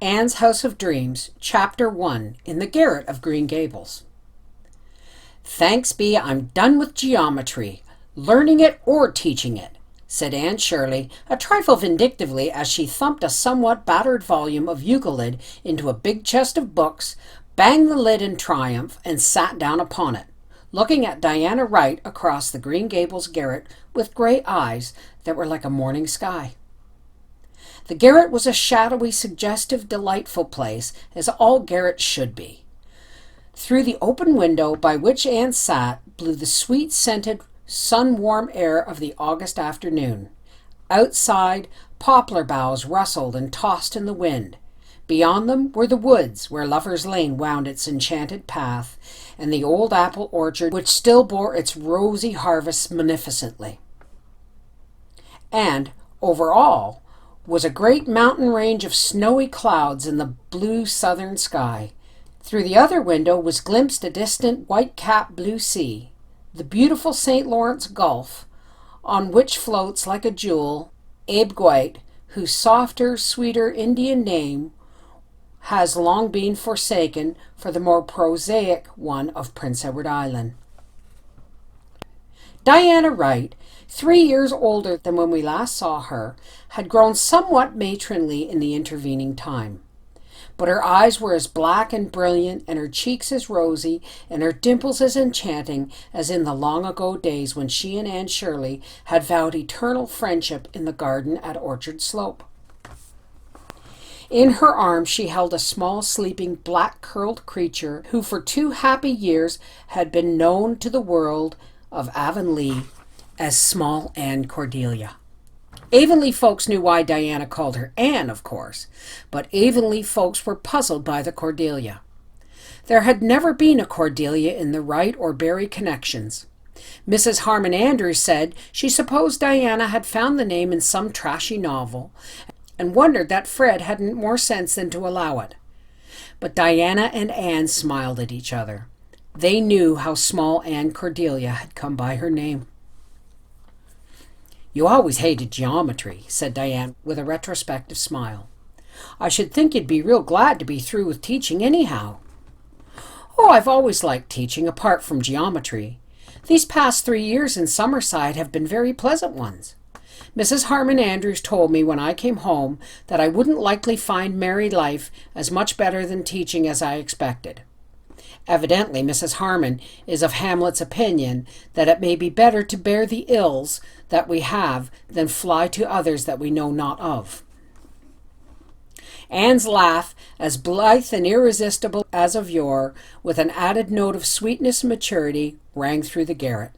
Anne's House of Dreams, Chapter 1, in the Garret of Green Gables. "Thanks be I'm done with geometry, learning it or teaching it," said Anne Shirley, a trifle vindictively, as she thumped a somewhat battered volume of Euclid into a big chest of books, banged the lid in triumph, and sat down upon it, looking at Diana Wright across the Green Gables garret with grey eyes that were like a morning sky. The garret was a shadowy, suggestive, delightful place, as all garrets should be. Through the open window by which Anne sat blew the sweet-scented, sun-warm air of the August afternoon. Outside, poplar boughs rustled and tossed in the wind. Beyond them were the woods where Lover's Lane wound its enchanted path, and the old apple orchard which still bore its rosy harvests magnificently. And, over all, was a great mountain range of snowy clouds in the blue southern sky. Through the other window was glimpsed a distant white-capped blue sea, the beautiful St. Lawrence Gulf, on which floats like a jewel Abe Gwite, whose softer, sweeter Indian name has long been forsaken for the more prosaic one of Prince Edward Island. Diana Wright, 3 years older than when we last saw her, had grown somewhat matronly in the intervening time. But her eyes were as black and brilliant, and her cheeks as rosy, and her dimples as enchanting as in the long-ago days when she and Anne Shirley had vowed eternal friendship in the garden at Orchard Slope. In her arms she held a small, sleeping, black-curled creature who for 2 happy years had been known to the world of Avonlea as Small Anne Cordelia. Avonlea folks knew why Diana called her Anne, of course, but Avonlea folks were puzzled by the Cordelia. There had never been a Cordelia in the Wright or Barry connections. Mrs. Harmon Andrews said she supposed Diana had found the name in some trashy novel, and wondered that Fred hadn't more sense than to allow it. But Diana and Anne smiled at each other. They knew how Small Anne Cordelia had come by her name. "You always hated geometry," said Diane with a retrospective smile. "I should think you'd be real glad to be through with teaching anyhow." "Oh, I've always liked teaching, apart from geometry. These past 3 years in Summerside have been very pleasant ones. Mrs. Harmon Andrews told me when I came home that I wouldn't likely find married life as much better than teaching as I expected. Evidently, Mrs. Harmon is of Hamlet's opinion that it may be better to bear the ills that we have than fly to others that we know not of." Anne's laugh, as blithe and irresistible as of yore, with an added note of sweetness and maturity, rang through the garret.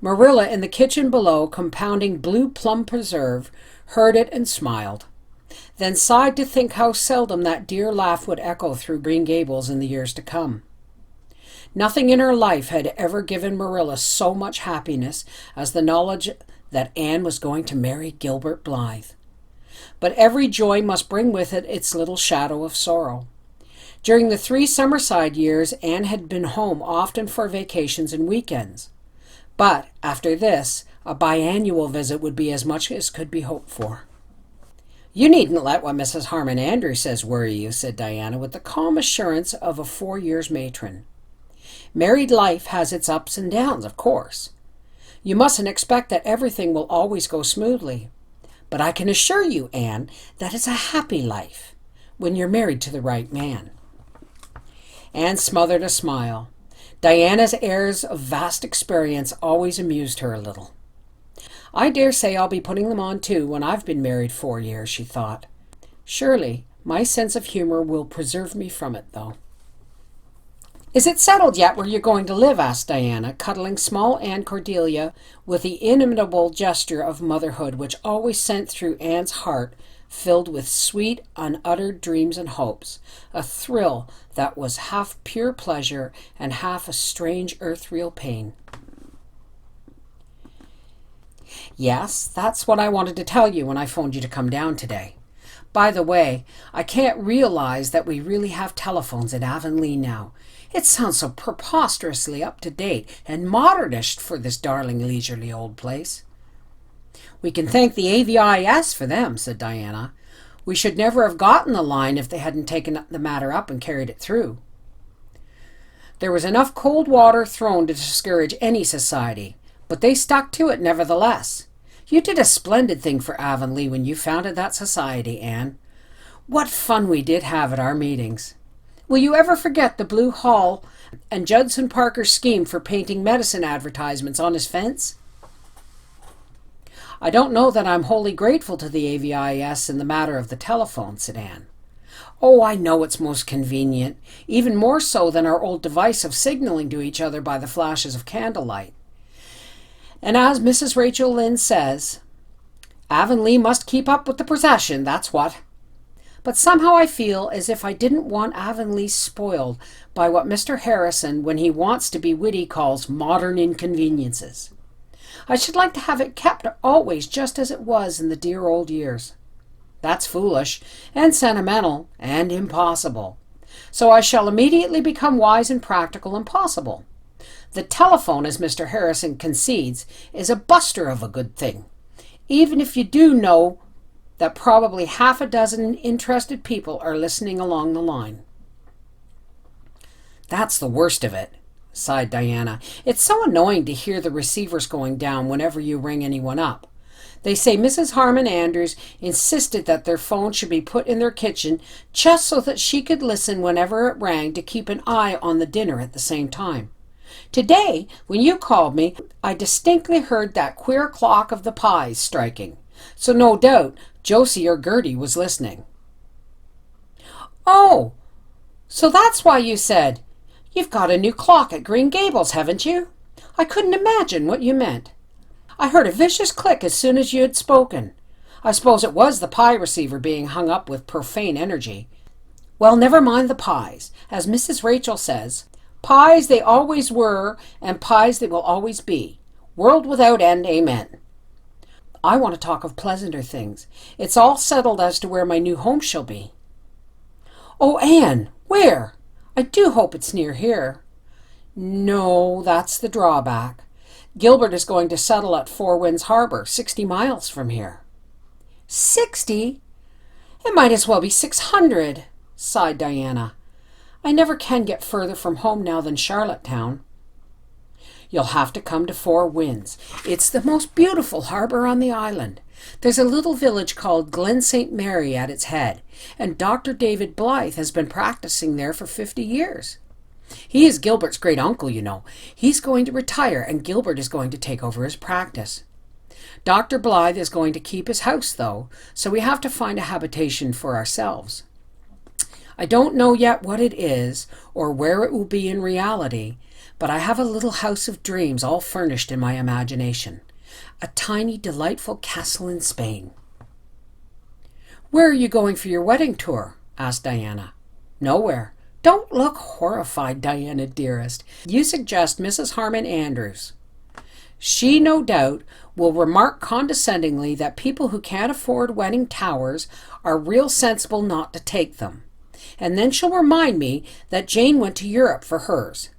Marilla, in the kitchen below, compounding blue plum preserve, heard it and smiled, then sighed to think how seldom that dear laugh would echo through Green Gables in the years to come. Nothing in her life had ever given Marilla so much happiness as the knowledge that Anne was going to marry Gilbert Blythe. But every joy must bring with it its little shadow of sorrow. During the 3 Summerside years, Anne had been home often for vacations and weekends. But after this, a biannual visit would be as much as could be hoped for. "You needn't let what Mrs. Harmon Andrews says worry you," said Diana with the calm assurance of a 4 years matron. "Married life has its ups and downs, of course. You mustn't expect that everything will always go smoothly. But I can assure you, Anne, that it's a happy life when you're married to the right man." Anne smothered a smile. Diana's airs of vast experience always amused her a little. "I dare say I'll be putting them on too when I've been married 4 years, she thought. "Surely my sense of humor will preserve me from it, though." "Is it settled yet where you're going to live?" asked Diana, cuddling Small Anne Cordelia with the inimitable gesture of motherhood which always sent through Anne's heart, filled with sweet, unuttered dreams and hopes, a thrill that was half pure pleasure and half a strange earth-real pain. "Yes, that's what I wanted to tell you when I phoned you to come down today. By the way, I can't realize that we really have telephones at Avonlea now. It sounds so preposterously up-to-date and modernish for this darling leisurely old place." "We can thank the AVIS for them," said Diana. We should never have gotten the line if they hadn't taken the matter up and carried it through. There was enough cold water thrown to discourage any society, but they stuck to it nevertheless. You did a splendid thing for Avonlea when you founded that society, Anne. What fun we did have at our meetings. Will you ever forget the Blue Hall and Judson Parker's scheme for painting medicine advertisements on his fence? I don't know that I'm wholly grateful to the AVIS in the matter of the telephone, said Anne. Oh, I know it's most convenient, even more so than our old device of signaling to each other by the flashes of candlelight. And as Mrs. Rachel Lynde says, Avonlea must keep up with the procession, that's what. But somehow I feel as if I didn't want Avonlea spoiled by what Mr. Harrison, when he wants to be witty, calls modern inconveniences. I should like to have it kept always just as it was in the dear old years. That's foolish, and sentimental, and impossible. So I shall immediately become wise and practical and possible. The telephone, as Mr. Harrison concedes, is a buster of a good thing, even if you do know that probably half a dozen interested people are listening along the line. That's the worst of it, sighed Diana. It's so annoying to hear the receivers going down whenever you ring anyone up. They say Mrs. Harmon Andrews insisted that their phone should be put in their kitchen just so that she could listen whenever it rang to keep an eye on the dinner at the same time. Today, when you called me, I distinctly heard that queer clock of the pies striking. So no doubt Josie or Gertie was listening. Oh, so that's why you said, "You've got a new clock at Green Gables, haven't you?" I couldn't imagine what you meant. I heard a vicious click as soon as you had spoken. I suppose it was the pie receiver being hung up with profane energy. Well, never mind the pies. As Mrs. Rachel says, pies they always were, and pies they will always be. World without end, amen. I want to talk of pleasanter things. It's all settled as to where my new home shall be. Oh, Anne, where? I do hope it's near here. No, that's the drawback. Gilbert is going to settle at Four Winds Harbor, 60 miles from here. 60? It might as well be 600, sighed Diana. I never can get further from home now than Charlottetown. You'll have to come to Four Winds. It's the most beautiful harbor on the island. There's a little village called Glen St. Mary at its head, and Dr. David Blythe has been practicing there for 50 years. He is Gilbert's great uncle, you know. He's going to retire, and Gilbert is going to take over his practice. Dr. Blythe is going to keep his house, though, so we have to find a habitation for ourselves. I don't know yet what it is, or where it will be in reality, but I have a little house of dreams all furnished in my imagination. A tiny, delightful castle in Spain. Where are you going for your wedding tour? Asked Diana. Nowhere. Don't look horrified, Diana, dearest. You suggest Mrs. Harmon Andrews. She, no doubt, will remark condescendingly that people who can't afford wedding towers are real sensible not to take them. And then she'll remind me that Jane went to Europe for hers.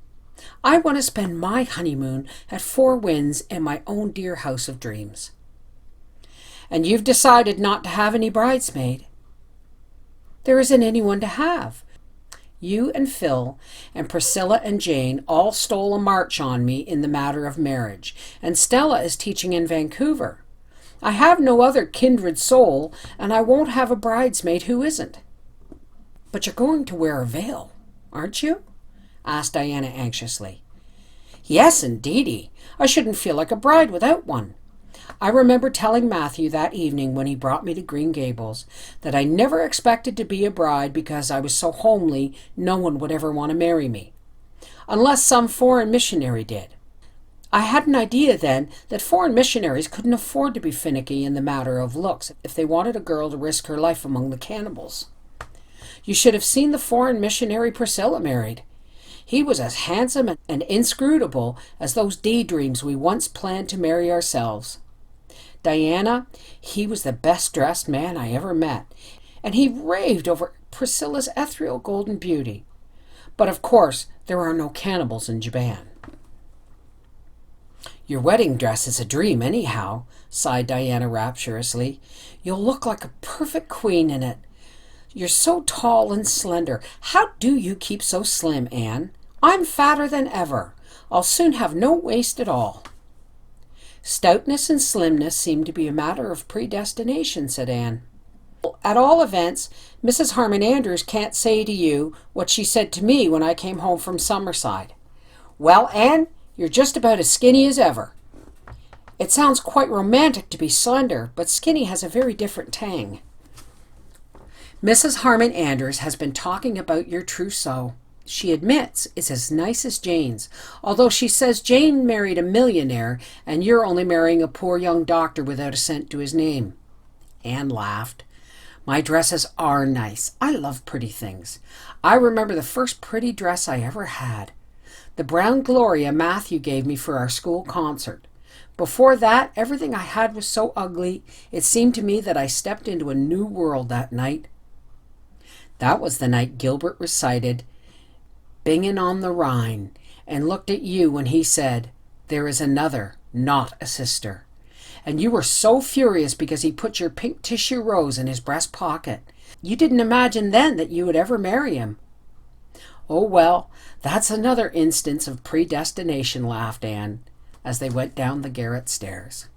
I want to spend my honeymoon at Four Winds in my own dear house of dreams. And you've decided not to have any bridesmaid? There isn't anyone to have. You and Phil and Priscilla and Jane all stole a march on me in the matter of marriage, and Stella is teaching in Vancouver. I have no other kindred soul, and I won't have a bridesmaid who isn't. But you're going to wear a veil, aren't you? Asked Diana anxiously. Yes, indeedy. I shouldn't feel like a bride without one. I remember telling Matthew that evening when he brought me to Green Gables that I never expected to be a bride because I was so homely no one would ever want to marry me, unless some foreign missionary did. I had an idea then that foreign missionaries couldn't afford to be finicky in the matter of looks if they wanted a girl to risk her life among the cannibals. You should have seen the foreign missionary Priscilla married. He was as handsome and inscrutable as those daydreams we once planned to marry ourselves. Diana, he was the best-dressed man I ever met, and he raved over Priscilla's ethereal golden beauty. But of course, there are no cannibals in Japan. Your wedding dress is a dream anyhow, sighed Diana rapturously. You'll look like a perfect queen in it. You're so tall and slender. How do you keep so slim, Anne? I'm fatter than ever. I'll soon have no waist at all. Stoutness and slimness seem to be a matter of predestination, said Anne. At all events, Mrs. Harmon Andrews can't say to you what she said to me when I came home from Summerside. Well, Anne, you're just about as skinny as ever. It sounds quite romantic to be slender, but skinny has a very different tang. Mrs. Harmon Andrews has been talking about your trousseau. She admits it's as nice as Jane's, although she says Jane married a millionaire and you're only marrying a poor young doctor without a cent to his name. Anne laughed. My dresses are nice. I love pretty things. I remember the first pretty dress I ever had. The brown Gloria Matthew gave me for our school concert. Before that, everything I had was so ugly, it seemed to me that I stepped into a new world that night. That was the night Gilbert recited Bingen on the Rhine and looked at you when he said, There is another, not a sister. And you were so furious because he put your pink tissue rose in his breast pocket. You didn't imagine then that you would ever marry him. Oh, well, that's another instance of predestination, laughed Anne, as they went down the garret stairs.